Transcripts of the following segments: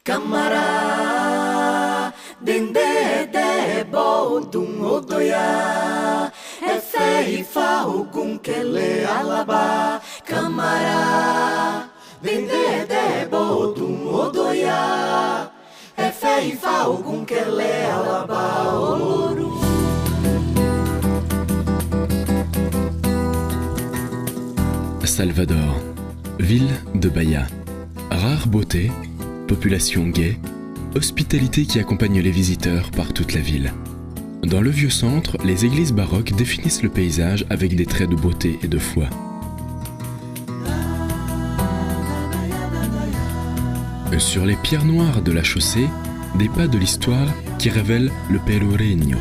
Camara, dende de bodum odoya, efe ifa ogun kele alaba. Camara, dende de bodum odoya, efe ifa ogun kele alaba oloru. Salvador, ville de Bahia. Rare beauté, population gaie, hospitalité qui accompagne les visiteurs par toute la ville. Dans le vieux centre, les églises baroques définissent le paysage avec des traits de beauté et de foi. Sur les pierres noires de la chaussée, des pas de l'histoire qui révèlent le Pelourinho.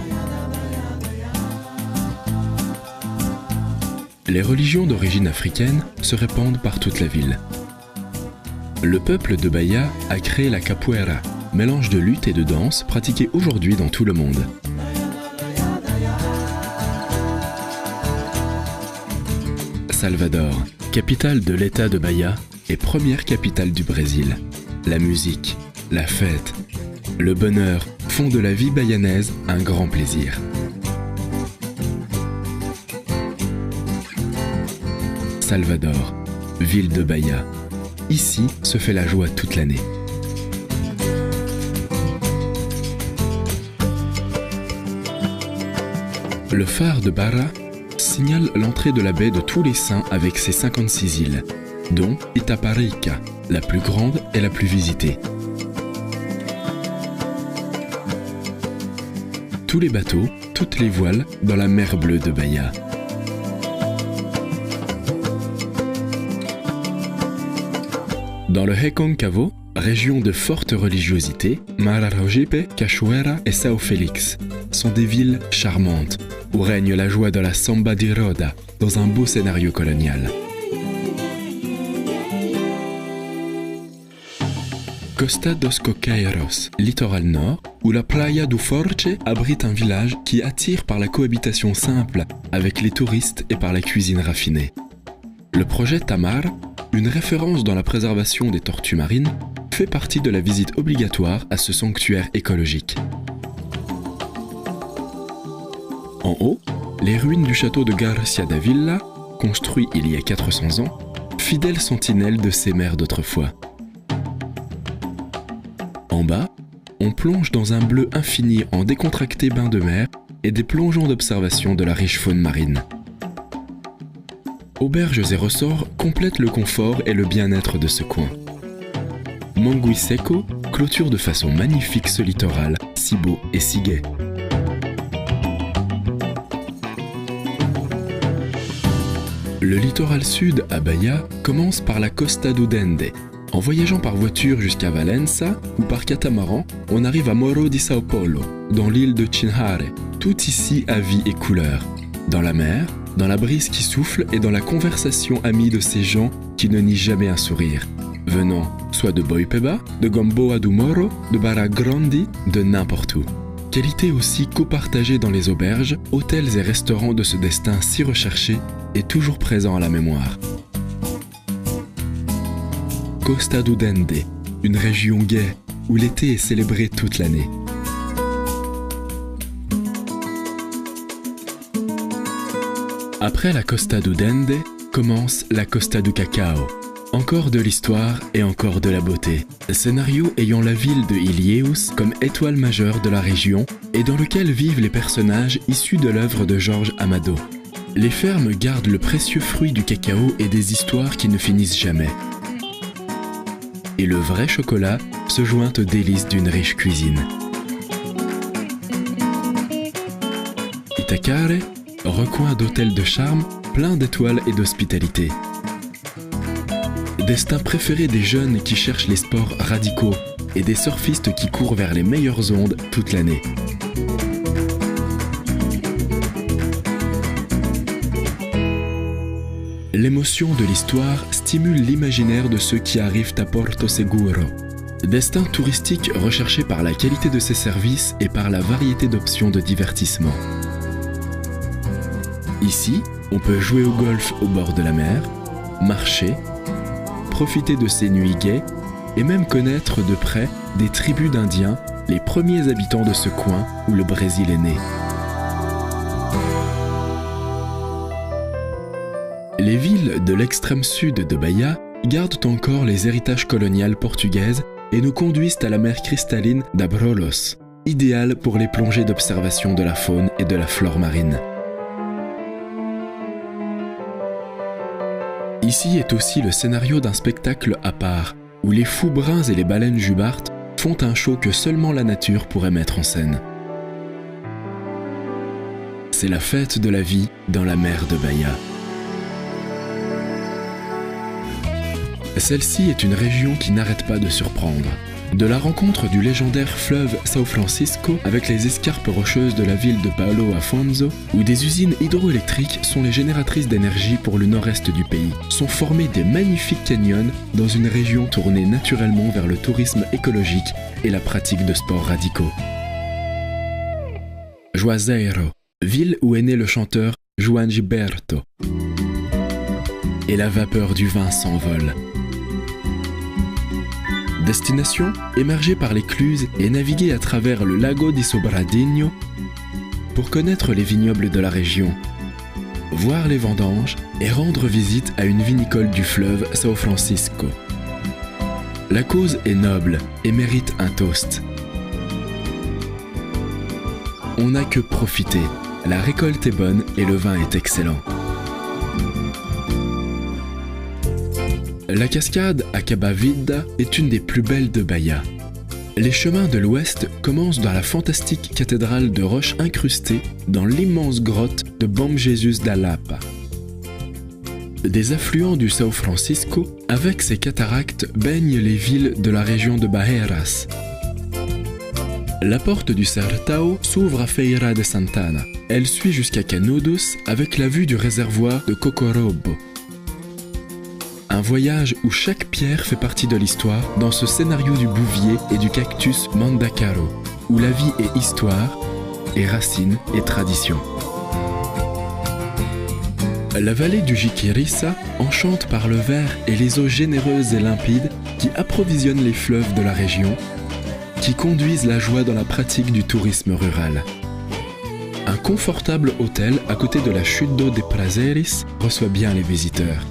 Les religions d'origine africaine se répandent par toute la ville. Le peuple de Bahia a créé la capoeira, mélange de lutte et de danse pratiqué aujourd'hui dans tout le monde. Salvador, capitale de l'État de Bahia et première capitale du Brésil. La musique, la fête, le bonheur font de la vie bahanaise un grand plaisir. Salvador, ville de Bahia. Ici se fait la joie toute l'année. Le phare de Barra signale l'entrée de la baie de tous les saints avec ses 56 îles, dont Itaparica, la plus grande et la plus visitée. Tous les bateaux, toutes les voiles dans la mer bleue de Bahia. Dans le Reconcavo, région de forte religiosité, Mararojipe, Cachoeira et São Félix sont des villes charmantes où règne la joie de la samba de roda dans un beau scénario colonial. Costa dos Coqueiros, littoral nord, où la Playa do Forte abrite un village qui attire par la cohabitation simple avec les touristes et par la cuisine raffinée. Le projet Tamar, une référence dans la préservation des tortues marines, fait partie de la visite obligatoire à ce sanctuaire écologique. En haut, les ruines du château de Garcia da Villa, construit il y a 400 ans, fidèle sentinelle de ces mers d'autrefois. En bas, on plonge dans un bleu infini en décontracté bain de mer et des plongeons d'observation de la riche faune marine. Auberges et ressorts complètent le confort et le bien-être de ce coin. Mangui Seco clôture de façon magnifique ce littoral, si beau et si gai. Le littoral sud à Bahia commence par la Costa do Dende. En voyageant par voiture jusqu'à Valença ou par catamaran, on arrive à Morro de São Paulo, dans l'île de Chinhare. Tout ici a vie et couleur. Dans la mer, dans la brise qui souffle et dans la conversation amie de ces gens qui ne nient jamais un sourire, venant soit de Boipeba, de Gamboa do Morro, de Barra Grande, de n'importe où. Qualité aussi copartagée dans les auberges, hôtels et restaurants de ce destin si recherché et toujours présent à la mémoire. Costa do Dende, une région gaie où l'été est célébré toute l'année. Après la Costa do Dende, commence la Costa do Cacao. Encore de l'histoire et encore de la beauté. Scénario ayant la ville de Ilhéus comme étoile majeure de la région et dans lequel vivent les personnages issus de l'œuvre de Jorge Amado. Les fermes gardent le précieux fruit du cacao et des histoires qui ne finissent jamais. Et le vrai chocolat se joint aux délices d'une riche cuisine. Itacaré, recoin d'hôtels de charme, plein d'étoiles et d'hospitalité. Destin préféré des jeunes qui cherchent les sports radicaux et des surfistes qui courent vers les meilleures ondes toute l'année. L'émotion de l'histoire stimule l'imaginaire de ceux qui arrivent à Porto Seguro. Destin touristique recherché par la qualité de ses services et par la variété d'options de divertissement. Ici, on peut jouer au golf au bord de la mer, marcher, profiter de ces nuits gaies et même connaître de près des tribus d'Indiens, les premiers habitants de ce coin où le Brésil est né. Les villes de l'extrême sud de Bahia gardent encore les héritages coloniaux portugaises et nous conduisent à la mer cristalline d'Abrolhos, idéale pour les plongées d'observation de la faune et de la flore marine. Ici est aussi le scénario d'un spectacle à part, où les fous bruns et les baleines jubartes font un show que seulement la nature pourrait mettre en scène. C'est la fête de la vie dans la mer de Bahia. Celle-ci est une région qui n'arrête pas de surprendre. De la rencontre du légendaire fleuve São Francisco avec les escarpes rocheuses de la ville de Paulo Afonso, où des usines hydroélectriques sont les génératrices d'énergie pour le nord-est du pays, sont formés des magnifiques canyons dans une région tournée naturellement vers le tourisme écologique et la pratique de sports radicaux. Juazeiro, ville où est né le chanteur João Gilberto. Et la vapeur du vin s'envole. Destination, émerger par l'écluse et naviguer à travers le Lago di Sobradinho pour connaître les vignobles de la région, voir les vendanges et rendre visite à une vinicole du fleuve São Francisco. La cause est noble et mérite un toast. On n'a que profiter, la récolte est bonne et le vin est excellent. La cascade Acaba Vida est une des plus belles de Bahia. Les chemins de l'ouest commencent dans la fantastique cathédrale de roches incrustées dans l'immense grotte de Bom Jesus da Lapa. Des affluents du São Francisco, avec ses cataractes, baignent les villes de la région de Barreiras. La porte du Sertão s'ouvre à Feira de Santana. Elle suit jusqu'à Canudos avec la vue du réservoir de Cocorobo. Un voyage où chaque pierre fait partie de l'histoire dans ce scénario du bouvier et du cactus Mandacaro, où la vie est histoire, et racines et tradition. La vallée du Jiquiriça enchante par le vert et les eaux généreuses et limpides qui approvisionnent les fleuves de la région, qui conduisent la joie dans la pratique du tourisme rural. Un confortable hôtel à côté de la chute d'eau des Prazeres reçoit bien les visiteurs.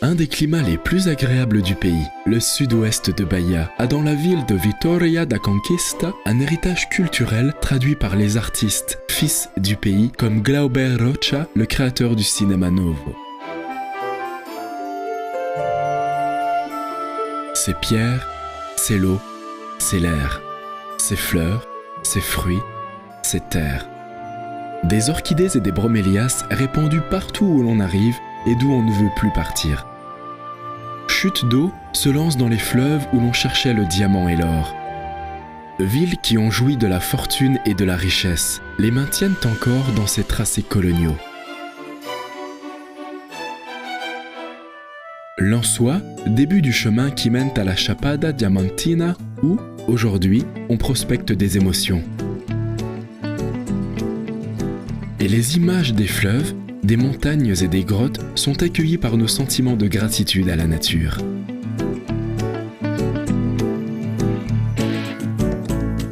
Un des climats les plus agréables du pays, le sud-ouest de Bahia, a dans la ville de Vitória da Conquista un héritage culturel traduit par les artistes, fils du pays, comme Glauber Rocha, le créateur du cinéma novo. Ses pierres, c'est l'eau, c'est l'air, ses fleurs, ses fruits, ses terres. Des orchidées et des bromélias répandus partout où l'on arrive et d'où on ne veut plus partir. Chutes d'eau se lancent dans les fleuves où l'on cherchait le diamant et l'or. Villes qui ont joui de la fortune et de la richesse, les maintiennent encore dans ces tracés coloniaux. Lençois, début du chemin qui mène à la Chapada Diamantina où, aujourd'hui, on prospecte des émotions. Et les images des fleuves, des montagnes et des grottes sont accueillies par nos sentiments de gratitude à la nature.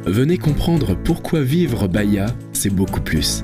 Venez comprendre pourquoi vivre Bahia, c'est beaucoup plus.